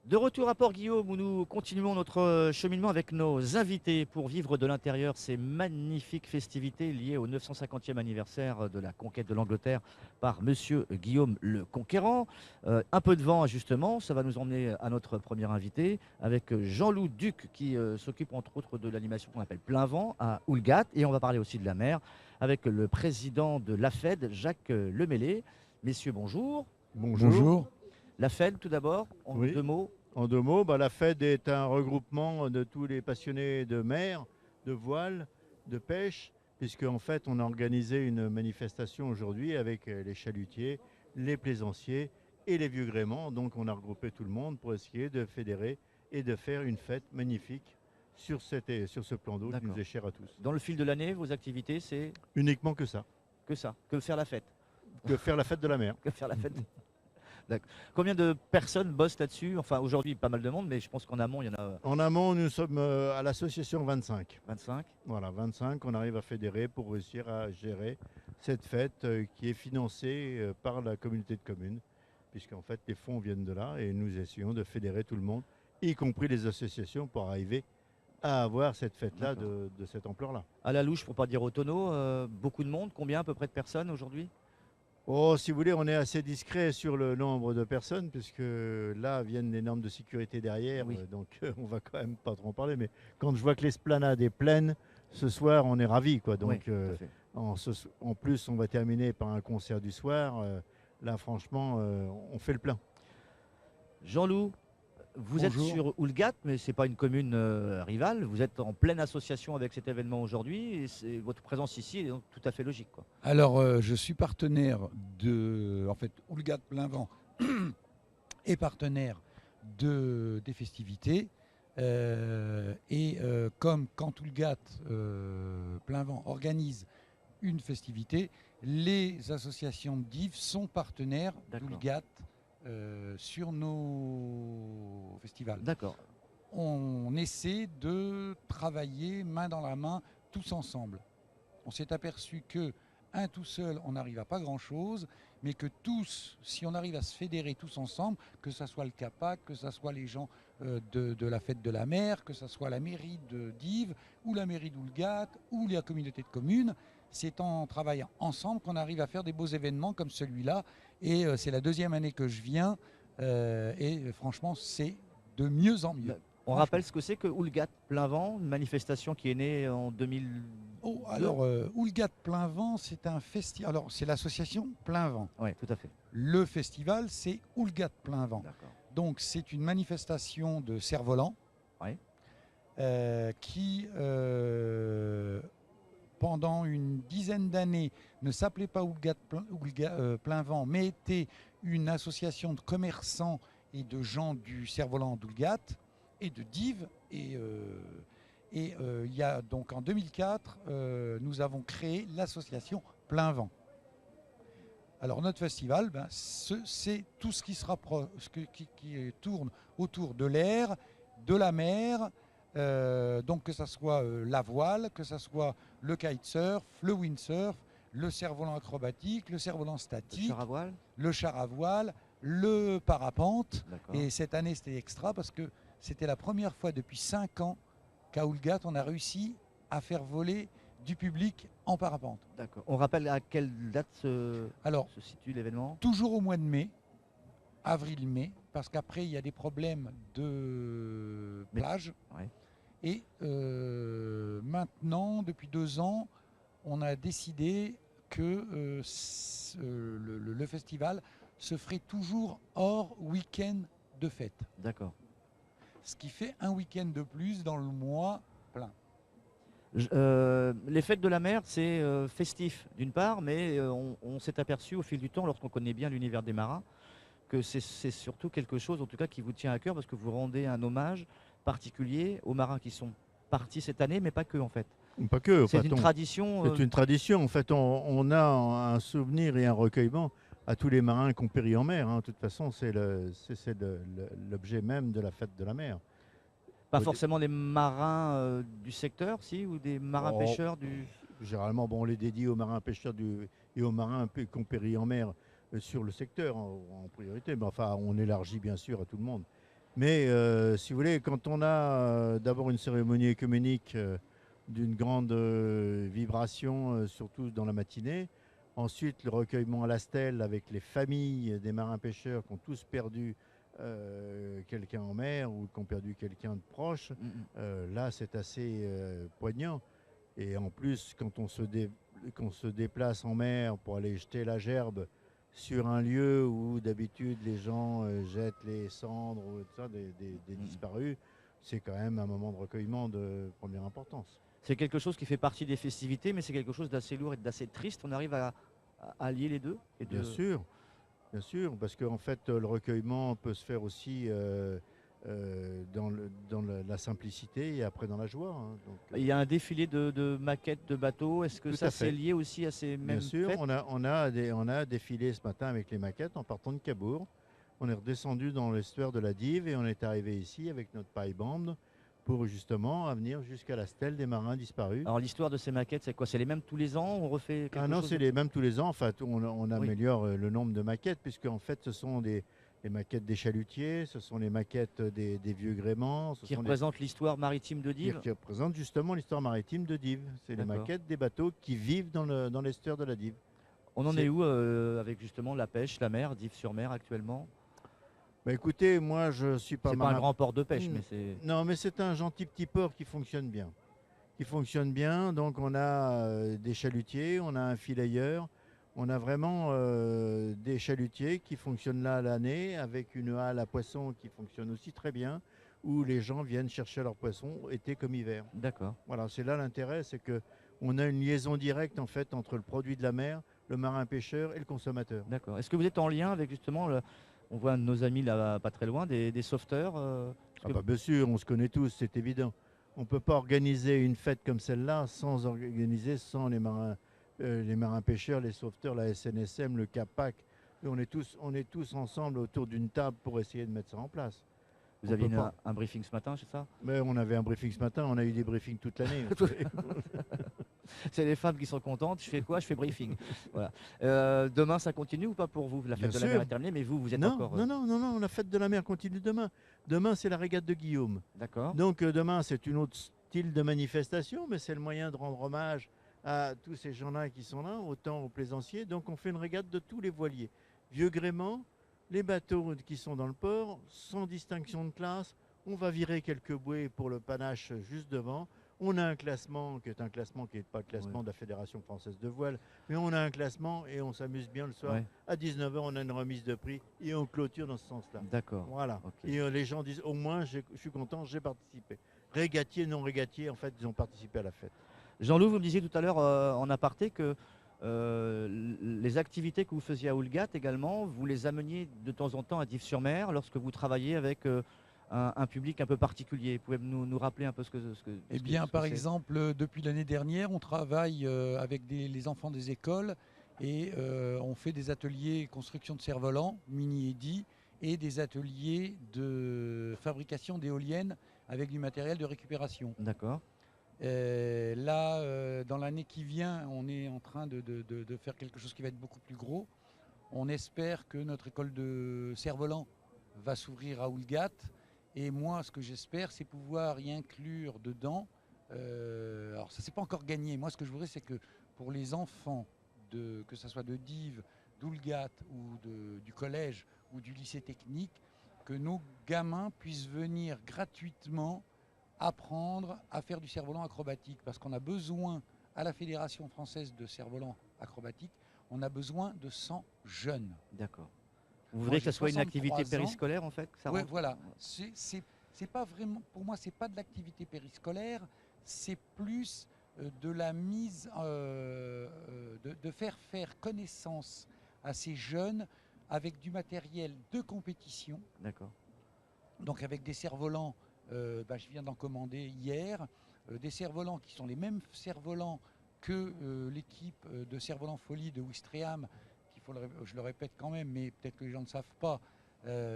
De retour à Port-Guillaume où nous continuons notre cheminement avec nos invités pour vivre de l'intérieur ces magnifiques festivités liées au 950e anniversaire de la conquête de l'Angleterre par Monsieur Guillaume le Conquérant. Un peu de vent justement, ça va nous emmener à notre premier invité avec Jean-Loup Duc qui s'occupe entre autres de l'animation qu'on appelle Plein Vent à Houlgat, et on va parler aussi de la mer avec le président de l'AFED, Jacques Lemellé. Messieurs, bonjour. Bonjour. Bonjour. L'AFED tout d'abord, en Oui. deux mots. En deux mots, la FED est un regroupement de tous les passionnés de mer, de voile, de pêche, puisque en fait on a organisé une manifestation aujourd'hui avec les chalutiers, les plaisanciers et les vieux gréments. Donc on a regroupé tout le monde pour essayer de fédérer et de faire une fête magnifique sur ce plan d'eau qui D'accord. nous est cher à tous. Dans le fil de l'année, vos activités, c'est Uniquement que ça, que faire la fête. que faire la fête de la mer. Que faire la fête. D'accord. Combien de personnes bossent là-dessus? Enfin, aujourd'hui, pas mal de monde, mais je pense qu'en amont, il y en a En amont, nous sommes à l'association 25. 25. Voilà, 25, on arrive à fédérer pour réussir à gérer cette fête qui est financée par la communauté de communes, puisqu'en fait les fonds viennent de là et nous essayons de fédérer tout le monde, y compris les associations, pour arriver à avoir cette fête-là de cette ampleur-là. À la louche, pour pas dire au tonneau, beaucoup de monde. Combien à peu près de personnes aujourd'hui? Oh, si vous voulez, on est assez discret sur le nombre de personnes, puisque là viennent les normes de sécurité derrière, Oui. donc on va quand même pas trop en parler. Mais quand je vois que l'esplanade est pleine, ce soir, on est ravis, quoi. Oui, Donc, tout à fait. en plus, on va terminer par un concert du soir. Là, franchement, on fait le plein. Jean-Loup, vous êtes Bonjour. sur Houlgat, mais c'est pas une commune rivale. Vous êtes en pleine association avec cet événement aujourd'hui, et votre présence ici est donc tout à fait logique, quoi. Alors, je suis partenaire en fait, Houlgat Plein Vent est partenaire des festivités. Comme quand Houlgat Plein Vent organise une festivité, les associations d'IV sont partenaires D'accord. d'Houlgat sur nos festivals. D'accord. On essaie de travailler main dans la main tous ensemble. On s'est aperçu que un tout seul, on n'arrive à pas grand-chose, mais que tous, si on arrive à se fédérer tous ensemble, que ce soit le CAPAC, que ce soit les gens de la fête de la mer, que ce soit la mairie d'Yves, ou la mairie d'Houlgat, ou la communauté de communes, c'est en travaillant ensemble qu'on arrive à faire des beaux événements comme celui-là. Et c'est la deuxième année que je viens, et franchement, c'est de mieux en mieux. On rappelle ce que c'est que Houlgat Plein Vent, une manifestation qui est née en 2000. Oh, alors, Houlgat Plein Vent, c'est un festival. Alors, c'est l'association Plein Vent. Oui, tout à fait. Le festival, c'est Houlgat Plein Vent. D'accord. Donc, c'est une manifestation de cerfs-volants Oui. qui, pendant une dizaine d'années, ne s'appelait pas Plein Vent, mais était une association de commerçants et de gens du cerf-volant d'Houlgat et de Dives. Et il y a donc en 2004, nous avons créé l'association Plein Vent. Alors notre festival, c'est tout ce qui se rapproche, qui tourne autour de l'air, de la mer, donc que ce soit la voile, que ce soit le kitesurf, le windsurf, le cerf-volant acrobatique, le cerf-volant statique, le char à voile, le parapente. Et cette année, c'était extra parce que c'était la première fois depuis 5 ans qu'à Houlgat, on a réussi à faire voler du public en parapente. D'accord. On rappelle à quelle date se situe l'événement? Toujours au mois de mai, avril-mai, parce qu'après, il y a des problèmes de plage. Ouais. Et maintenant, depuis 2 ans, on a décidé que le festival se ferait toujours hors week-end de fête. D'accord. Ce qui fait un week-end de plus dans le mois plein. Les fêtes de la mer, c'est festif d'une part, mais on s'est aperçu au fil du temps, lorsqu'on connaît bien l'univers des marins, que c'est surtout quelque chose, en tout cas, qui vous tient à cœur, parce que vous rendez un hommage particulier aux marins qui sont partis cette année, mais pas que en fait. Pas que. C'est une tradition. C'est une tradition. En fait, on a un souvenir et un recueillement à tous les marins qui ont péri en mer. De toute façon, c'est l'objet même de la fête de la mer. Pas forcément des marins du secteur, si, ou des marins pêcheurs du. Généralement, on les dédie aux marins pêcheurs et aux marins qui ont péri en mer sur le secteur en priorité. Mais enfin, on élargit bien sûr à tout le monde. Mais si vous voulez, quand on a d'abord une cérémonie œcuménique d'une grande vibration, surtout dans la matinée, ensuite le recueillement à la stèle avec les familles des marins-pêcheurs qui ont tous perdu quelqu'un en mer ou qui ont perdu quelqu'un de proche, là c'est assez poignant. Et en plus, quand qu'on se déplace en mer pour aller jeter la gerbe sur un lieu où d'habitude les gens jettent les cendres ou tout ça, des disparus, c'est quand même un moment de recueillement de première importance. C'est quelque chose qui fait partie des festivités, mais c'est quelque chose d'assez lourd et d'assez triste. On arrive à lier les deux et Bien sûr, parce qu'en fait, le recueillement peut se faire aussi dans la simplicité et après dans la joie, hein. Donc, Il y a un défilé de maquettes de bateaux. Est-ce que tout ça à c'est fait. lié aussi à ces Bien mêmes sûr, fêtes? on a défilé ce matin avec les maquettes en partant de Cabourg. On est redescendu dans l'estuaire de la Dive et on est arrivé ici avec notre paille-bande pour justement venir jusqu'à la stèle des marins disparus. Alors l'histoire de ces maquettes, c'est quoi? C'est les mêmes tous les ans? On refait Ah quelque non, chose c'est de... les mêmes tous les ans. Enfin, on Oui. améliore le nombre de maquettes, puisque en fait, ce sont les maquettes des chalutiers, ce sont les maquettes des vieux gréments, ce Qui sont représente l'histoire maritime de Dives? qui représentent justement l'histoire maritime de Dives. C'est les D'accord. maquettes des bateaux qui vivent dans l'estuaire de la Dive. On en C'est- est où avec justement la pêche, la mer, Dives-sur-Mer actuellement? Bah, écoutez, moi, je suis pas C'est pas un marin. grand port de pêche, Hmm. mais c'est... Non, mais c'est un gentil petit port qui fonctionne bien. Qui fonctionne bien. Donc, on a des chalutiers, on a un filayeur. On a vraiment des chalutiers qui fonctionnent là à l'année, avec une halle à poissons qui fonctionne aussi très bien, où les gens viennent chercher leurs poissons été comme hiver. D'accord, Voilà, c'est là l'intérêt, c'est que on a une liaison directe en fait entre le produit de la mer, le marin pêcheur et le consommateur. d'accord. Est-ce que vous êtes en lien avec justement, on voit un de nos amis là, pas très loin, des sauveteurs parce Ah que- bah bien sûr, on se connaît tous, c'est évident. On ne peut pas organiser une fête comme celle-là sans les marins pêcheurs, les sauveteurs, la SNSM, le CAPAC. Et on est tous ensemble autour d'une table pour essayer de mettre ça en place. Vous On aviez peut pas. un briefing ce matin, c'est ça? Mais on avait un briefing ce matin, on a eu des briefings toute l'année. C'est les femmes qui sont contentes. Je fais quoi? Je fais briefing. Voilà. Demain, ça continue ou pas pour vous? La Bien fête de la mer sûr. est terminée, mais vous êtes Non, encore... non, la fête de la mer continue demain. Demain, c'est la régate de Guillaume. D'accord. Donc demain, c'est une autre style de manifestation, mais c'est le moyen de rendre hommage à tous ces gens-là qui sont là, autant aux plaisanciers. Donc on fait une régate de tous les voiliers. Vieux gréement, les bateaux qui sont dans le port, sans distinction de classe. On va virer quelques bouées pour le panache juste devant. On a un classement qui est un classement qui n'est pas le classement Ouais. de la Fédération française de voile, mais on a un classement et on s'amuse bien le soir. Ouais. À 19h, on a une remise de prix et on clôture dans ce sens-là. D'accord. Voilà. Ok. Et les gens disent au moins je suis content, j'ai participé. Régatiers, non régatiers, en fait, ils ont participé à la fête. Jean-Loup, vous me disiez tout à l'heure en aparté que les activités que vous faisiez à Oulgat également, vous les ameniez de temps en temps à Dives-sur-Mer lorsque vous travaillez avec un public un peu particulier. Vous pouvez nous rappeler un peu ce que Eh ce bien, que par c'est? exemple, depuis l'année dernière, on travaille avec les enfants des écoles et on fait des ateliers construction de cerfs-volants, mini-édits, et des ateliers de fabrication d'éoliennes avec du matériel de récupération. D'accord. Là, dans l'année qui vient, on est en train de faire quelque chose qui va être beaucoup plus gros. On espère que notre école de cerfs-volants va s'ouvrir à Oulgat. Et moi, ce que j'espère, c'est pouvoir y inclure dedans. Alors, ça, c'est pas encore gagné. Moi, ce que je voudrais, c'est que pour les enfants, que ce soit de Dives, d'Oulgat ou du collège ou du lycée technique, que nos gamins puissent venir gratuitement apprendre à faire du cerf-volant acrobatique. Parce qu'on a besoin, à la Fédération française de cerf-volant acrobatique, on a besoin de 100 jeunes. D'accord. Vous voudrez que j'ai ça soit une 63 activité ans. périscolaire en fait que ça Ouais, rentre voilà. C'est pas vraiment, pour moi, c'est pas de l'activité périscolaire, c'est plus de la mise, de faire connaissance à ces jeunes avec du matériel de compétition. D'accord. Donc avec des cerfs-volants, je viens d'en commander hier, des cerfs-volants qui sont les mêmes cerfs-volants que l'équipe de cerfs-volants Folie de Ouistreham, je le répète quand même, mais peut-être que les gens ne savent pas,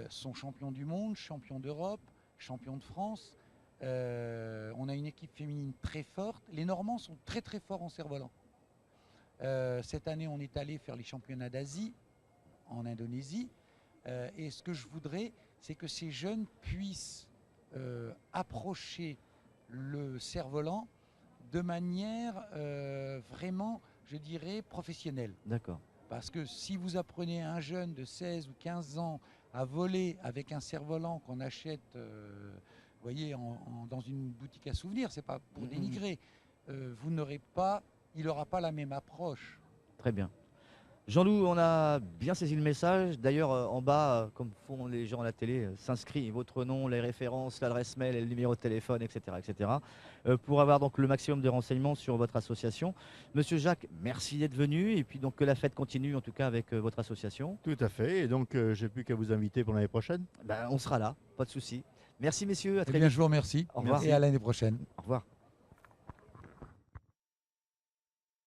sont champions du monde, champions d'Europe, champions de France. On a une équipe féminine très forte. Les Normands sont très très forts en cerf-volant. Cette année, on est allé faire les championnats d'Asie en Indonésie. Et ce que je voudrais, c'est que ces jeunes puissent approcher le cerf-volant de manière vraiment, je dirais, professionnelle. D'accord. Parce que si vous apprenez à un jeune de 16 ou 15 ans à voler avec un cerf-volant qu'on achète vous voyez, dans une boutique à souvenirs, c'est pas pour dénigrer, il n'aura pas la même approche. Très bien. Jean-Loup, on a bien saisi le message. D'ailleurs, en bas, comme font les gens à la télé, s'inscrit votre nom, les références, l'adresse mail et le numéro de téléphone, etc. etc. Pour avoir donc le maximum de renseignements sur votre association. Monsieur Jacques, merci d'être venu. Et puis donc que la fête continue, en tout cas, avec votre association. Tout à fait. Et donc, j'ai plus qu'à vous inviter pour l'année prochaine. Ben, on sera là, pas de souci. Merci, messieurs. À Eh très bien, vite. je vous remercie. Au revoir. Et à l'année prochaine. Au revoir.